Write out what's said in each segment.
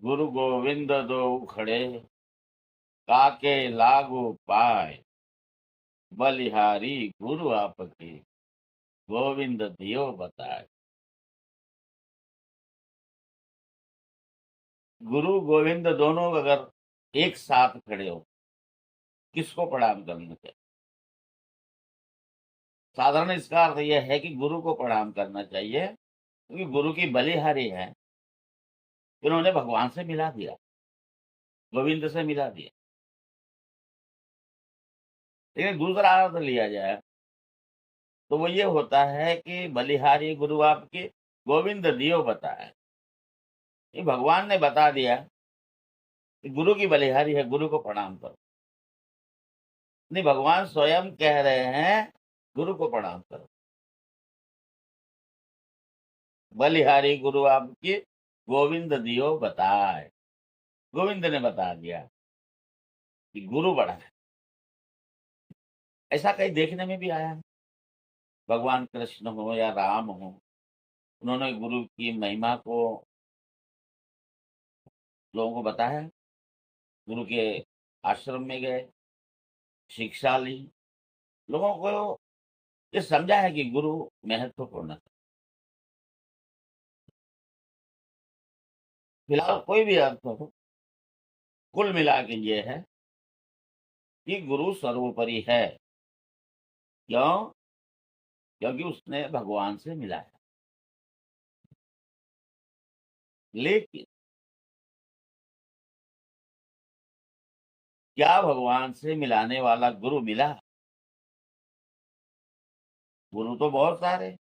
गुरु गोविंद दो खड़े, काके लागू पाए, बलिहारी गुरु आपके, गोविंद दियो बताए। गुरु गोविंद दोनों अगर एक साथ खड़े हो, किसको प्रणाम करना चाहिए? साधारण इसका अर्थ यह है कि गुरु को प्रणाम करना चाहिए, क्योंकि गुरु की बलिहारी है, इन्होंने भगवान से मिला दिया, गोविंद से मिला दिया। लेकिन दूसरा अर्थ लिया जाए तो वो ये होता है कि बलिहारी गुरु आपके, गोविंद दियो बताए। ये भगवान ने बता दिया कि गुरु की बलिहारी है, गुरु को प्रणाम करो। नहीं, भगवान स्वयं कह रहे हैं गुरु को प्रणाम करो। बलिहारी गुरु आपकी, गोविंद दियो बताए। गोविंद ने बता दिया कि गुरु बड़ा है। ऐसा कहीं देखने में भी आया है। भगवान कृष्ण हो या राम हो, उन्होंने गुरु की महिमा को लोगों को बताया। गुरु के आश्रम में गए, शिक्षा ली, लोगों को ये समझा है कि गुरु महत्वपूर्ण है। फिलहाल कोई भी अर्थ हो, कुल मिला के ये है कि गुरु सर्वोपरि है। क्यों? क्योंकि उसने भगवान से मिला है। लेकिन क्या भगवान से मिलाने वाला गुरु मिला? गुरु तो बहुत सारे,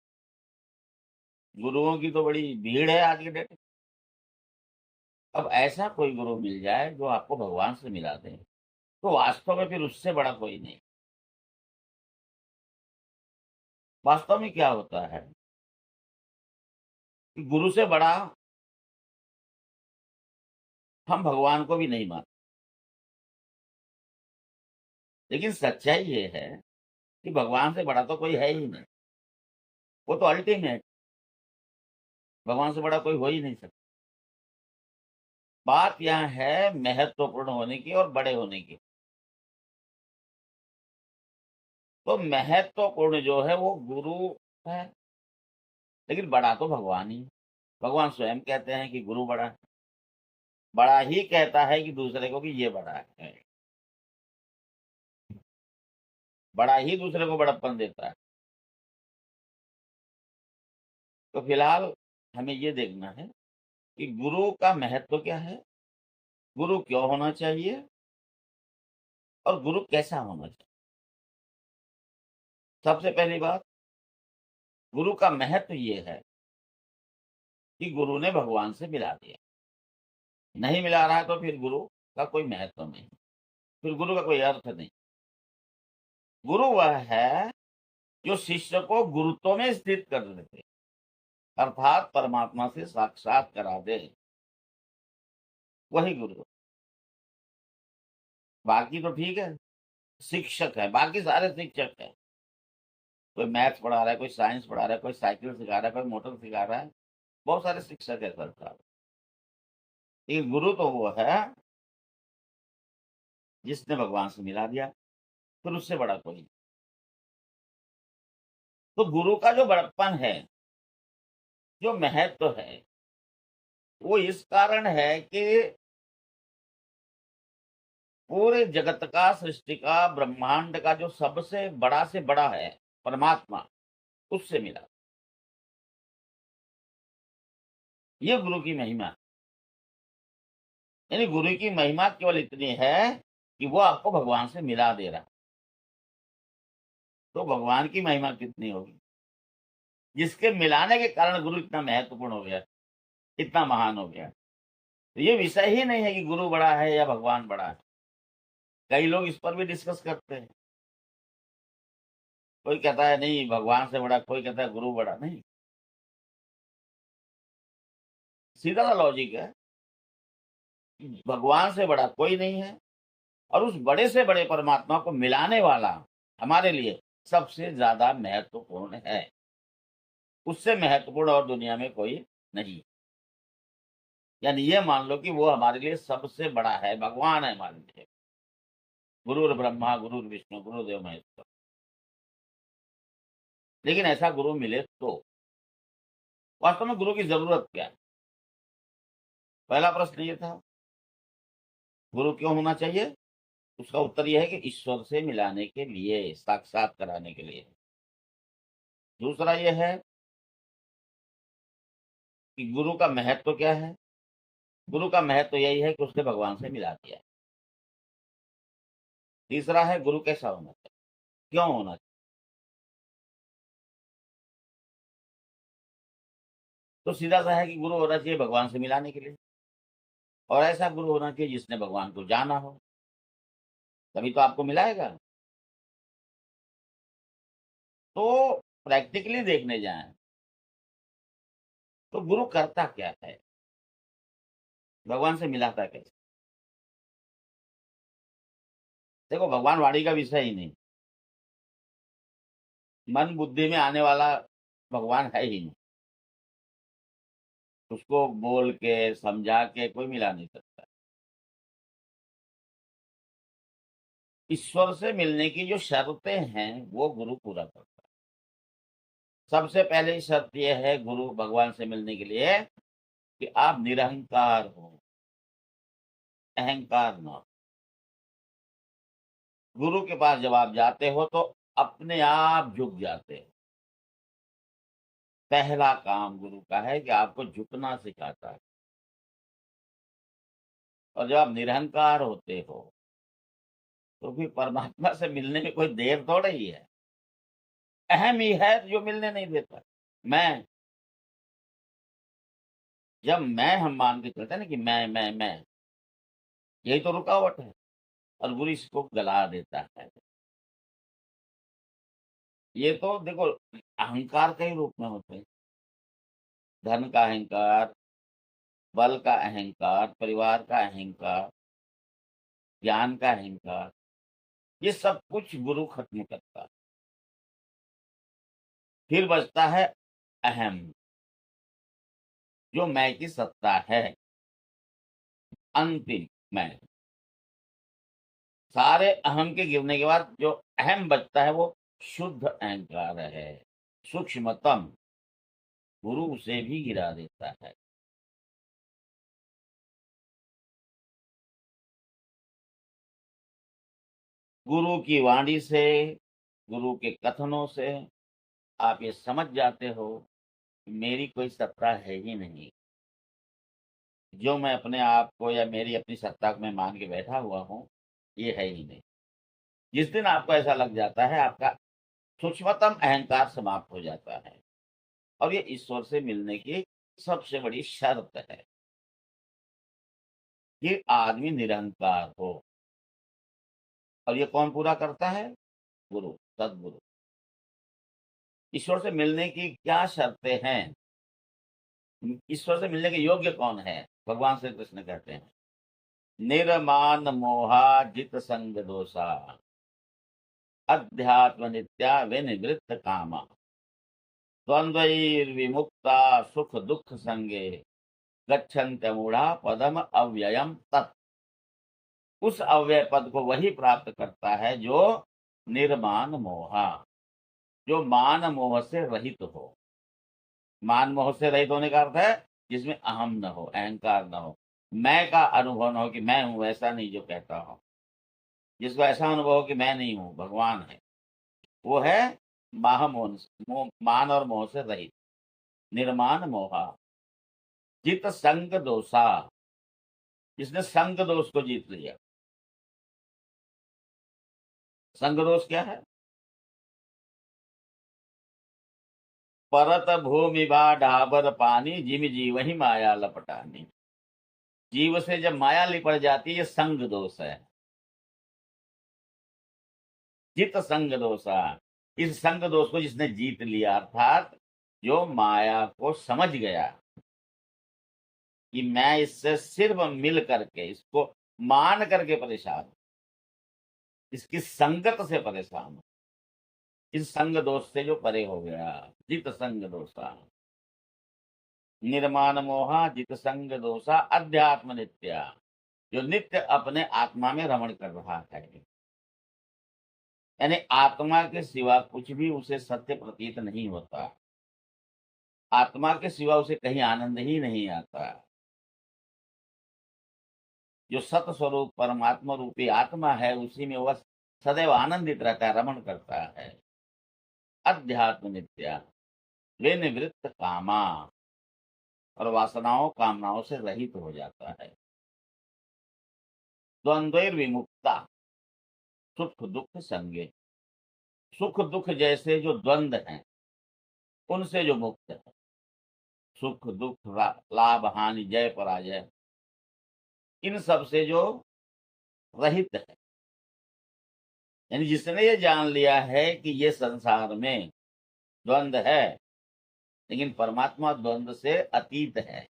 गुरुओं की तो बड़ी भीड़ है आज के डेट में। अब ऐसा कोई गुरु मिल जाए जो आपको भगवान से मिला दे, तो वास्तव में फिर उससे बड़ा कोई नहीं। वास्तव में क्या होता है कि गुरु से बड़ा हम भगवान को भी नहीं मानते। लेकिन सच्चाई ये है कि भगवान से बड़ा तो कोई है ही नहीं। वो तो अल्टीमेट, भगवान से बड़ा कोई हो ही नहीं सकता। बात यहाँ है महत्वपूर्ण होने की और बड़े होने की। तो महत्वपूर्ण जो है वो गुरु है, लेकिन बड़ा तो भगवान ही है। भगवान स्वयं कहते हैं कि गुरु बड़ा है। बड़ा ही कहता है कि दूसरे को कि ये बड़ा है। बड़ा ही दूसरे को बड़प्पन देता है। तो फिलहाल हमें ये देखना है कि गुरु का महत्व क्या है, गुरु क्यों होना चाहिए और गुरु कैसा होना चाहिए। सबसे पहली बात, गुरु का महत्व ये है कि गुरु ने भगवान से मिला दिया। नहीं मिला रहा है तो फिर गुरु का कोई महत्व नहीं, फिर गुरु का कोई अर्थ नहीं। गुरु वह है जो शिष्य को गुरुत्व में स्थित कर देते, अर्थात परमात्मा से साक्षात करा दे, वही गुरु। बाकी तो ठीक है, शिक्षक है, बाकी सारे शिक्षक है। कोई मैथ्स पढ़ा रहा है, कोई साइंस पढ़ा रहा है, कोई साइकिल सिखा रहा है, कोई मोटर सिखा रहा है। बहुत सारे शिक्षक है सरकार। लेकिन गुरु तो वो है जिसने भगवान से मिला दिया, फिर उससे बड़ा कोई नहीं। तो गुरु का जो बड़प्पन है, जो महत्व है, वो इस कारण है कि पूरे जगत का, सृष्टि का, ब्रह्मांड का जो सबसे बड़ा से बड़ा है परमात्मा, उससे मिला। ये गुरु की महिमा। यानी गुरु की महिमा केवल इतनी है कि वो आपको भगवान से मिला दे रहा है। तो भगवान की महिमा कितनी होगी, जिसके मिलाने के कारण गुरु इतना महत्वपूर्ण हो गया, इतना महान हो गया। तो ये विषय ही नहीं है कि गुरु बड़ा है या भगवान बड़ा है। कई लोग इस पर भी डिस्कस करते हैं। कोई कहता है नहीं भगवान से बड़ा, कोई कहता है गुरु बड़ा। नहीं, सीधा सा लॉजिक है, भगवान से बड़ा कोई नहीं है, और उस बड़े से बड़े परमात्मा को मिलाने वाला हमारे लिए सबसे ज्यादा महत्वपूर्ण है। उससे महत्वपूर्ण और दुनिया में कोई नहीं। यानी ये मान लो कि वो हमारे लिए सबसे बड़ा है, भगवान है हमारे लिए। गुरुर ब्रह्मा गुरुर विष्णु गुरुदेव महेश्वर। लेकिन ऐसा गुरु मिले तो वास्तव में गुरु की जरूरत क्या है? पहला प्रश्न ये था, गुरु क्यों होना चाहिए? उसका उत्तर यह है कि ईश्वर से मिलाने के लिए, साक्षात कराने के लिए। दूसरा यह है कि गुरु का महत्व क्या है? गुरु का महत्व यही है कि उसने भगवान से मिला दिया। तीसरा है गुरु कैसा होना चाहिए, क्यों होना चाहिए? तो सीधा सा है कि गुरु होना चाहिए भगवान से मिलाने के लिए, और ऐसा गुरु होना चाहिए जिसने भगवान को जाना हो, तभी तो आपको मिलाएगा। तो प्रैक्टिकली देखने जाएं तो गुरु करता क्या है, भगवान से मिलाता कैसे? देखो, भगवान वाणी का विषय ही नहीं, मन बुद्धि में आने वाला भगवान है ही नहीं। उसको बोल के समझा के कोई मिला नहीं सकता। ईश्वर से मिलने की जो शर्तें हैं वो गुरु पूरा करता है। सबसे पहले शर्त यह है गुरु भगवान से मिलने के लिए कि आप निरहंकार हो, अहंकार न हो। गुरु के पास जब आप जाते हो तो अपने आप झुक जाते हो। पहला काम गुरु का है कि आपको झुकना सिखाता है। और जब आप निरहंकार होते हो तो फिर परमात्मा से मिलने में कोई देर थोड़ा ही है। अहम ही है जो मिलने नहीं देता। मैं, जब मैं हम मान के चलते हैं ना कि मैं, यही तो रुकावट है, और गुरु इसको गला देता है। ये तो देखो, अहंकार के ही रूप में होते हैं। धन का अहंकार, बल का अहंकार, परिवार का अहंकार, ज्ञान का अहंकार, ये सब कुछ गुरु खत्म करता है। फिर बचता है अहम, जो मैं की सत्ता है, अंतिम मैं। सारे अहम के गिरने के बाद जो अहम बचता है वो शुद्ध अहंकार है, सूक्ष्मतम। गुरु उसे भी गिरा देता है। गुरु की वाणी से, गुरु के कथनों से आप ये समझ जाते हो कि मेरी कोई सत्ता है ही नहीं। जो मैं अपने आप को या मेरी अपनी सत्ता को मैं मान के बैठा हुआ हूँ, ये है ही नहीं। जिस दिन आपको ऐसा लग जाता है, आपका सूक्ष्मतम अहंकार समाप्त हो जाता है। और ये ईश्वर से मिलने की सबसे बड़ी शर्त है कि आदमी निरहंकार हो। और ये कौन पूरा करता है? गुरु, सदगुरु। ईश्वर से मिलने की क्या शर्तें हैं? ईश्वर से मिलने के योग्य कौन है? भगवान श्री कृष्ण कहते हैं, निर्मान मोहा जित संग दोषा, अध्यात्म नित्या विनिवृत्त कामा, द्वंद्वैर्विमुक्ता सुख दुख संगे, गच्छन्त्य मूढ़ा पदम अव्ययम तत्। उस अव्यय पद को वही प्राप्त करता है जो निर्मान मोहा, जो मान मोह से रहित हो। मान मोह से रहित होने का अर्थ है जिसमें अहम न हो, अहंकार न हो, मैं का अनुभव न हो कि मैं हूं, ऐसा नहीं जो कहता हूं। जिसको ऐसा अनुभव हो कि मैं नहीं हूं, भगवान है, वो है मान और मोह से रहित, निर्माण मोहा। जित संग दोषा, जिसने संग दोष को जीत लिया। संग दोष क्या है? परत भूमि बा ढाबर पानी, जिम जीव ही माया लपटानी। जीव से जब माया लिपट जाती है, ये संग दोष है। जित संग दोषा, इस संग दोष को जिसने जीत लिया, अर्थात जो माया को समझ गया कि मैं इससे सिर्फ मिल करके, इसको मान करके परेशान हूं, इसकी संगत से परेशान हूं, इस संग दोष से जो परे हो गया, जित संग दोषा। निर्माण मोहा जित संग दोषा अध्यात्म नित्या, जो नित्य अपने आत्मा में रमण कर रहा है, यानी आत्मा के सिवा कुछ भी उसे सत्य प्रतीत नहीं होता, आत्मा के सिवा उसे कहीं आनंद ही नहीं आता। जो सत स्वरूप परमात्मा रूपी आत्मा है उसी में वह सदैव आनंदित रहता है, रमण करता है। अध्यात्म नित्या, वे निवृत्त कामा, और वासनाओं कामनाओं से रहित हो जाता है। द्वंद्वैर विमुक्ता, सुख दुख संगे, सुख दुख जैसे जो द्वंद हैं उनसे जो मुक्त है, सुख दुख लाभ हानि जय पराजय, इन सब से जो रहित है, यानी जिसने ये जान लिया है कि ये संसार में द्वंद है, लेकिन परमात्मा द्वंद से अतीत है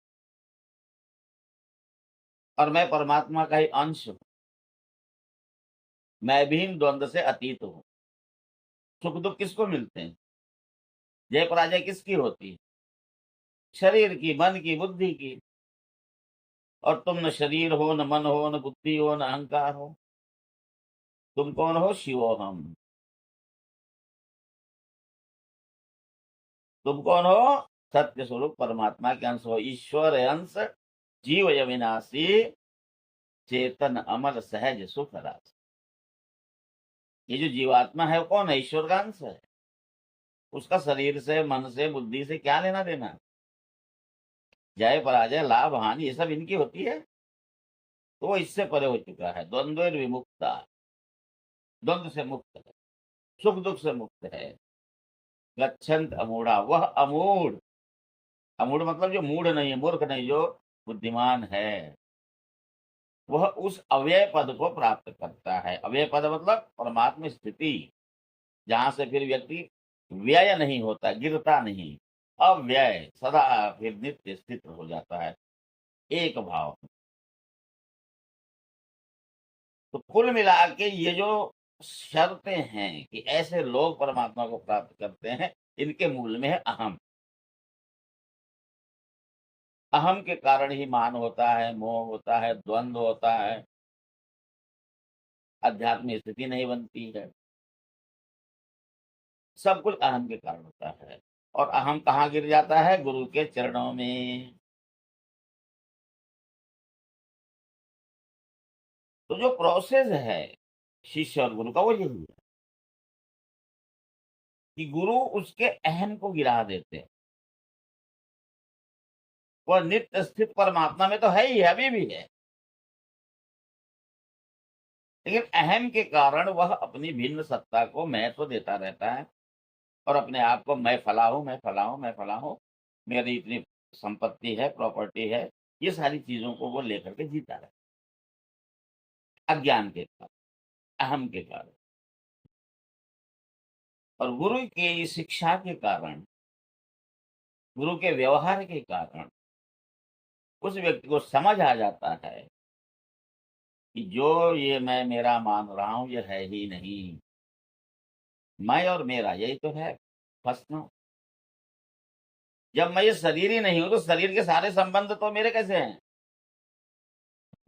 और मैं परमात्मा का ही अंश हूं, मैं भी इन द्वंद से अतीत हूं। सुख दुख किसको मिलते हैं? जय पराजय किसकी होती है? शरीर की, मन की, बुद्धि की। और तुम न शरीर हो, न मन हो, न बुद्धि हो, न अहंकार हो। तुम कौन हो? शिवो हम। तुम कौन हो? सत्य स्वरूप परमात्मा के अंश हो। ईश्वर अंश जीव अविनाशी, चेतन अमर सहज सुख राशि। ये जो जीवात्मा है वो कौन है? ईश्वर का अंश है। उसका शरीर से, मन से, बुद्धि से क्या लेना देना? जय पराजय लाभ हानि ये सब इनकी होती है, तो वो इससे परे हो चुका है। द्वंद्व विमुक्ता, द्वंद्व से मुक्त है, सुख दुख से मुक्त है। गच्छन्त अमूढ़ा, वह अमूढ़, अमूढ़ मतलब जो मूढ़ नहीं है, मूर्ख नहीं, जो बुद्धिमान है, वह उस अव्यय पद को प्राप्त करता है। अव्यय पद मतलब परमात्मा स्थिति, जहां से फिर व्यक्ति व्यय नहीं होता, गिरता नहीं, अव्यय सदा फिर नित्य स्थित हो जाता है एक भाव। तो कुल मिला के ये जो शर्तें हैं कि ऐसे लोग परमात्मा को प्राप्त करते हैं, इनके मूल में है अहम। अहम के कारण ही मान होता है, मोह होता है, द्वंद्व होता है, अध्यात्म स्थिति नहीं बनती है। सब कुछ अहम के कारण होता है। और अहम कहाँ गिर जाता है? गुरु के चरणों में। तो जो प्रोसेस है शिष्य और गुरु का वो यही है कि गुरु उसके अहम को गिरा देते हैं। वह नित्य स्थित परमात्मा में तो है ही है, अभी भी है, लेकिन अहम के कारण वह अपनी भिन्न सत्ता को महत्व देता रहता है और अपने आप को मैं फला हूं, मैं फला हूं, मैं फला हूं, मेरी इतनी संपत्ति है, प्रॉपर्टी है, ये सारी चीजों को वो लेकर के जीता रहता है अज्ञान के कारण, अहम के कारण। और गुरु की शिक्षा के कारण, गुरु के व्यवहार के कारण उस व्यक्ति को समझ आ जाता है कि जो ये मैं मेरा मान रहा हूं ये है ही नहीं, मैं और मेरा यही तो है फंसना। जब मैं ये शरीर ही नहीं हूं तो शरीर के सारे संबंध तो मेरे कैसे हैं?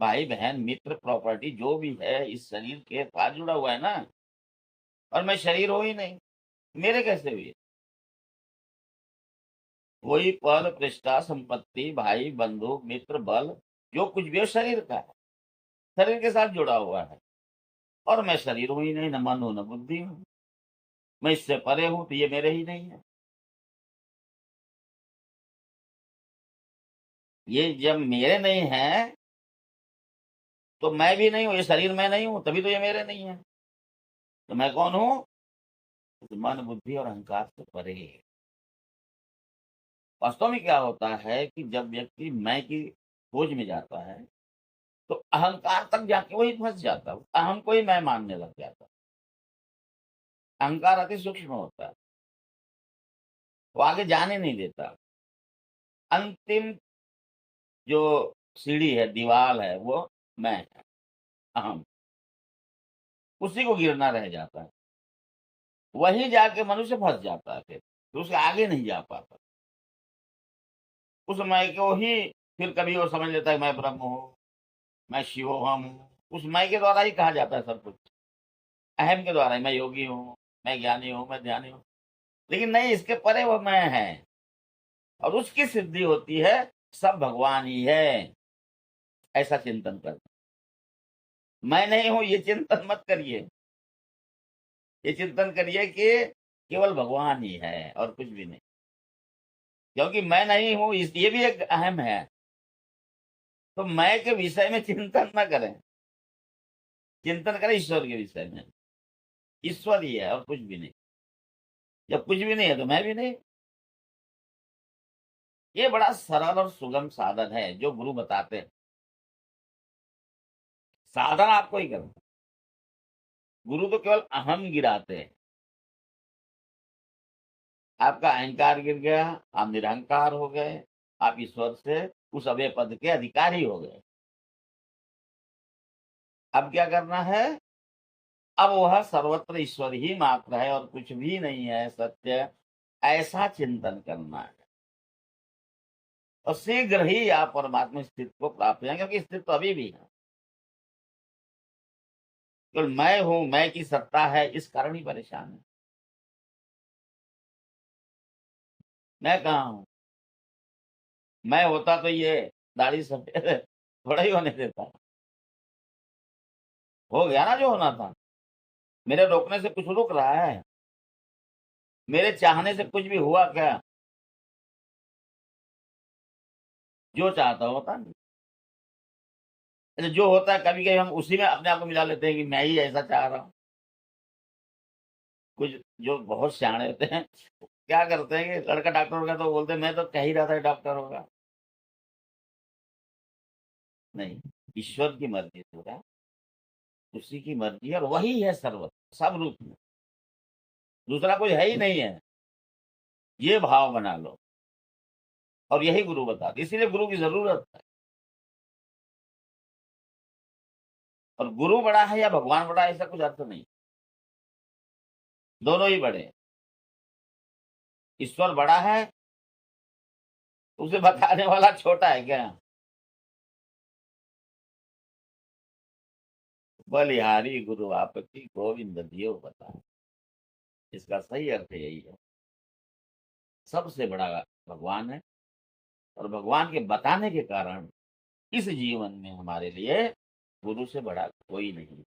भाई बहन मित्र प्रॉपर्टी जो भी है इस शरीर के साथ जुड़ा हुआ है ना, और मैं शरीर हो ही नहीं, मेरे कैसे हुए? कोई पद प्रतिष्ठा संपत्ति भाई बंधु मित्र बल जो कुछ भी हो शरीर का है, शरीर के साथ जुड़ा हुआ है, और मैं शरीर हूं ही नहीं, न मन हूं न बुद्धि हूं, मैं इससे परे हूं, तो ये मेरे ही नहीं है। ये जब मेरे नहीं है तो मैं भी नहीं हूं, ये शरीर मैं नहीं हूं, तभी तो ये मेरे नहीं है। तो मैं कौन हूं? तो मन बुद्धि और अहंकार से परे। वास्तव में क्या होता है कि जब व्यक्ति मैं की खोज में जाता है तो अहंकार तक जाके वही फंस जाता है, अहम को ही मैं मानने लग जाता है। अहंकार अति सूक्ष्म होता है, वो आगे जाने नहीं देता। अंतिम जो सीढ़ी है, दीवार है, वो मैं है, अहम, उसी को गिरना रह जाता है। वही जाके मनुष्य फंस जाता है, फिर तो उसके आगे नहीं जा पाता। उस मैं को ही फिर कभी वो समझ लेता है मैं ब्रह्म हूँ, मैं शिवोहम हूँ। उस मैं के द्वारा ही कहा जाता है सब कुछ, अहम के द्वारा ही। मैं योगी हूँ, मैं ज्ञानी हूँ, मैं ध्यानी हूँ। लेकिन नहीं, इसके परे वो मैं है, और उसकी सिद्धि होती है सब भगवान ही है, ऐसा चिंतन कर। मैं नहीं हूं ये चिंतन मत करिए, ये चिंतन करिए कि केवल भगवान ही है और कुछ भी नहीं। क्योंकि मैं नहीं हूं इस ये भी एक अहम है, तो मैं के विषय में चिंतन न करें, चिंतन करें ईश्वर के विषय में। ईश्वर ही है और कुछ भी नहीं। जब कुछ भी नहीं है तो मैं भी नहीं। ये बड़ा सरल और सुगम साधन है जो गुरु बताते हैं। साधन आपको ही करना, गुरु तो केवल अहम गिराते हैं। आपका अहंकार गिर गया, आप निरहंकार हो गए, आप ईश्वर से उस अभय पद के अधिकारी हो गए। अब क्या करना है? अब वह सर्वत्र ईश्वर ही मात्र है और कुछ भी नहीं है सत्य, ऐसा चिंतन करना है। और शीघ्र ही आप परमात्मा स्थिति को प्राप्त हैं, क्योंकि स्थिति तो अभी भी है। केवल मैं हूं, मैं की सत्ता है, इस कारण ही परेशान है। मैं कहाँ हूं? मैं होता तो ये दाढ़ी सफेद थोड़ा ही होने देता। हो गया ना जो होना था। मेरे रोकने से कुछ रुक रहा है? मेरे चाहने से कुछ भी हुआ क्या? जो चाहता होता नहीं। अच्छा, जो होता है कभी कभी हम उसी में अपने आप को मिला लेते हैं कि मैं ही ऐसा चाह रहा हूँ। कुछ जो बहुत सियाणे होते हैं क्या करते हैं कि लड़का डॉक्टर होगा तो बोलते हैं मैं तो कह ही रहा था डॉक्टर होगा। नहीं, ईश्वर की मर्जी हो रहा है, उसी की मर्जी है, और वही है सर्वत्र सब रूप में, दूसरा कोई है ही नहीं है। ये भाव बना लो, और यही गुरु बताते, इसीलिए गुरु की जरूरत है। और गुरु बड़ा है या भगवान बड़ा है, ऐसा कुछ अर्थ नहीं। दोनों ही बड़े हैं। ईश्वर बड़ा है, उसे बताने वाला छोटा है क्या? बलिहारी गुरु आपकी गोविंद दियो बता। इसका सही अर्थ यही है, सबसे बड़ा भगवान है, और भगवान के बताने के कारण इस जीवन में हमारे लिए गुरु से बड़ा कोई नहीं।